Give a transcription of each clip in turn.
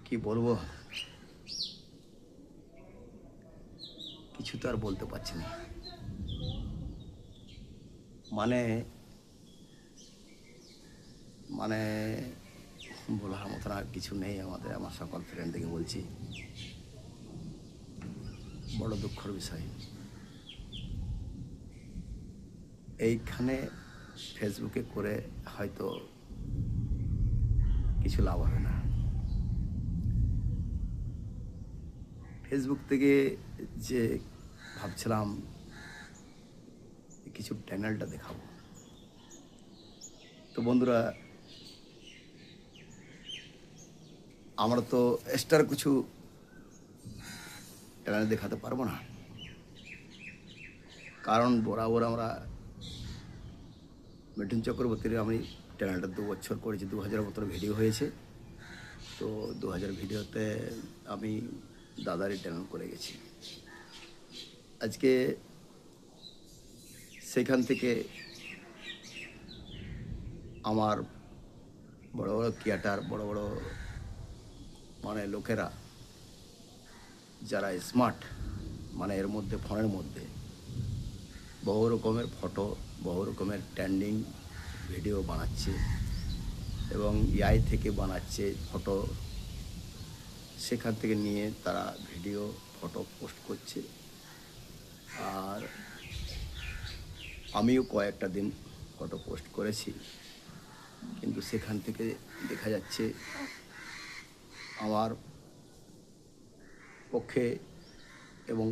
কি বলবো, কিছু তো আর বলতে পারছি না। মানে মানে বলার মতন আর কিছু নেই। আমার সকল ফ্রেন্ডদেরকে বলছি, বড় দুঃখের বিষয়। এইখানে ফেসবুকে করে হয়তো কিছু লাভ হবে না। ফেসবুক থেকে যে ভাবছিলাম কিছু চ্যানেলটা দেখাবো, তো বন্ধুরা আমরা তো এক্সট্রা কিছু চ্যানেল দেখাতে পারবো না, কারণ বরাবর আমরা মিঠুন চক্রবর্তীর আমি চ্যানেলটা 2 বছর করেছি, 2000 মতো ভিডিও হয়েছে। তো 2000 ভিডিওতে আমি দাদারই চ্যানেল করে গেছি। আজকে সেখান থেকে আমার বড় বড় ক্রিয়েটার, বড় বড় মানে লোকেরা যারা স্মার্ট, মানে এর মধ্যে ফোনের মধ্যে বহু রকমের ফটো, বহু রকমের ট্রেন্ডিং ভিডিও বানাচ্ছে এবং এআই থেকে বানাচ্ছে ফটো। সেখান থেকে নিয়ে তারা ভিডিও, ফটো পোস্ট করছে। আর আমিও কয়েকটা দিন ফটো পোস্ট করেছি, কিন্তু সেখান থেকে দেখা যাচ্ছে আমার পক্ষে, এবং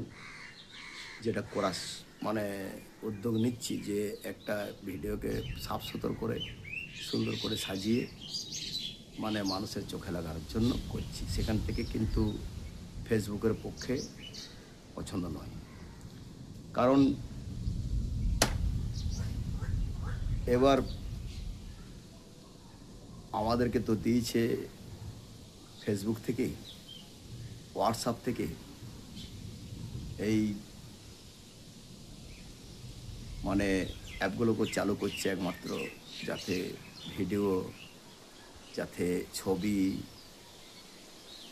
যেটা করার মানে উদ্যোগ নিচ্ছি, যে একটা ভিডিওকে সাফ সুতর করে সুন্দর করে সাজিয়ে মানে মানুষের চোখে লাগার জন্য করছি, সেখান থেকে কিন্তু ফেসবুকের পক্ষে পছন্দ নয়। কারণ এবার আমাদেরকে তো দিয়েছে ফেসবুক থেকে, হোয়াটসঅ্যাপ থেকে, এই মানে অ্যাপগুলোকে চালু করছে একমাত্র যাতে ভিডিও, যাতে ছবি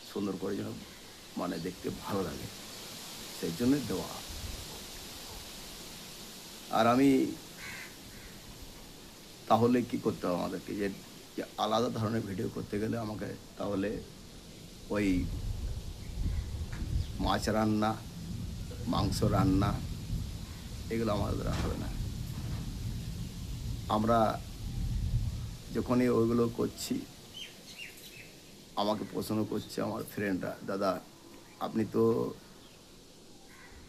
সুন্দর করে যেন মানে দেখতে ভালো লাগে, সেই জন্যই দেওয়া। আর আমি তাহলে কি করতে হবে আমাদেরকে, যে আলাদা ধরনের ভিডিও করতে গেলে আমাকে তাহলে ওই মাছ রান্না, মাংস রান্না, এগুলো আমাদের দ্বারা হবে না। আমরা যখনই ওইগুলো করছি, আমাকে প্রশ্ন করছে আমার ফ্রেন্ডরা, দাদা আপনি তো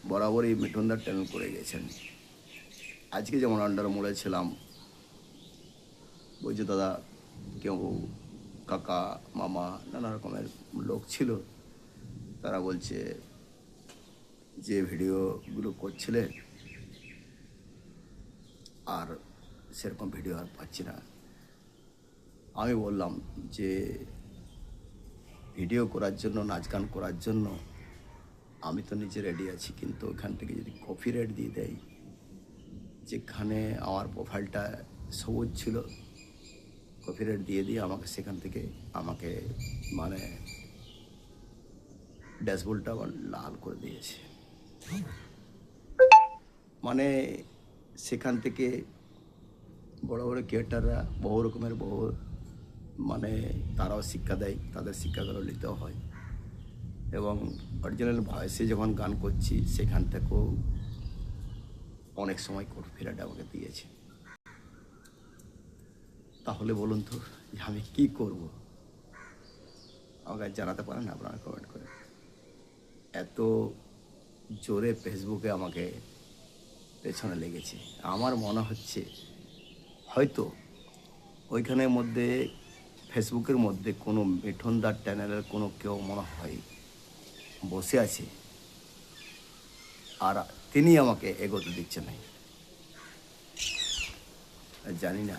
বরাবরই মিঠুনদার চ্যানেল করে গেছেন, আজকে যেমন আন্ডার মোড়ে ছিলাম, বলছে দাদা কেউ কাকা মামা নানা রকমের লোক ছিল, তারা বলছে যে ভিডিওগুলো করছিলে আর সেরকম ভিডিও আর পাচ্ছি না। আমি বললাম যে ভিডিও করার জন্য, নাচ গান করার জন্য আমি তো নিজে রেডি আছি, কিন্তু ওখান থেকে যদি কপিরাইট দিয়ে দেয়, যেখানে আমার প্রোফাইলটা সবুজ ছিল, কপিরাইট দিয়ে আমাকে সেখান থেকে আমাকে মানে ড্যাশবোর্ডটা আবার লাল করে দিয়েছে। মানে সেখান থেকে বড় বড় ক্রিয়েটাররা বহু রকমের মানে তারাও শিক্ষা দেয়, তাদের শিক্ষাগুলো নিতেও হয়। এবং অরিজিনাল ভয়েসে যখন গান করছি, সেখান থেকেও অনেক সময় কপিরাইট আমাকে দিয়েছে। তাহলে বলুন তো যে আমি কী করব? আমাকে জানাতে পারেন আপনারা কমেন্ট করে। এত জোরে ফেসবুকে আমাকে পেছনে লেগেছে। আমার মনে হচ্ছে হয়তো ওইখানের মধ্যে, ফেসবুকের মধ্যে কোনো মিঠুনদার চ্যানেলের কোনো কেউ মনে হয় বসে আছে, আর তিনি আমাকে এগোতে দিচ্ছে না। জানি না,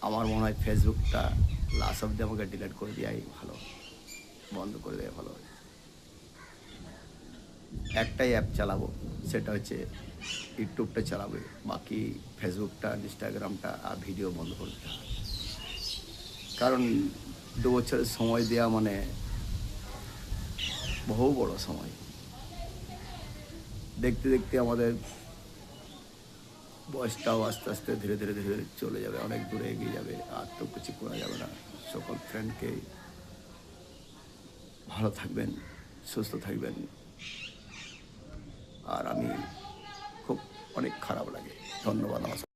আমার মনে হয় ফেসবুকটা লাস্ট অব্দি আমাকে ডিলিট করে দেওয়াই ভালো, বন্ধ করে দেওয়া ভালো। একটাই অ্যাপ চালাবো, সেটা হচ্ছে ইউটিউবটা চালাবে, বাকি ফেসবুকটা, ইনস্টাগ্রামটা আর ভিডিও বন্ধ করে দিতে হবে। কারণ 2 বছরের সময় দেওয়া মানে বহু বড় সময়। দেখতে দেখতে আমাদের বয়সটাও আস্তে আস্তে ধীরে ধীরে ধীরে ধীরে চলে যাবে, অনেক দূরে এগিয়ে যাবে, আর তো কিছু করা যাবে না। সকল ফ্রেন্ডকে ভালো থাকবেন, সুস্থ থাকবেন। আর আমি খুব অনেক খারাপ লাগে। ধন্যবাদ। আমার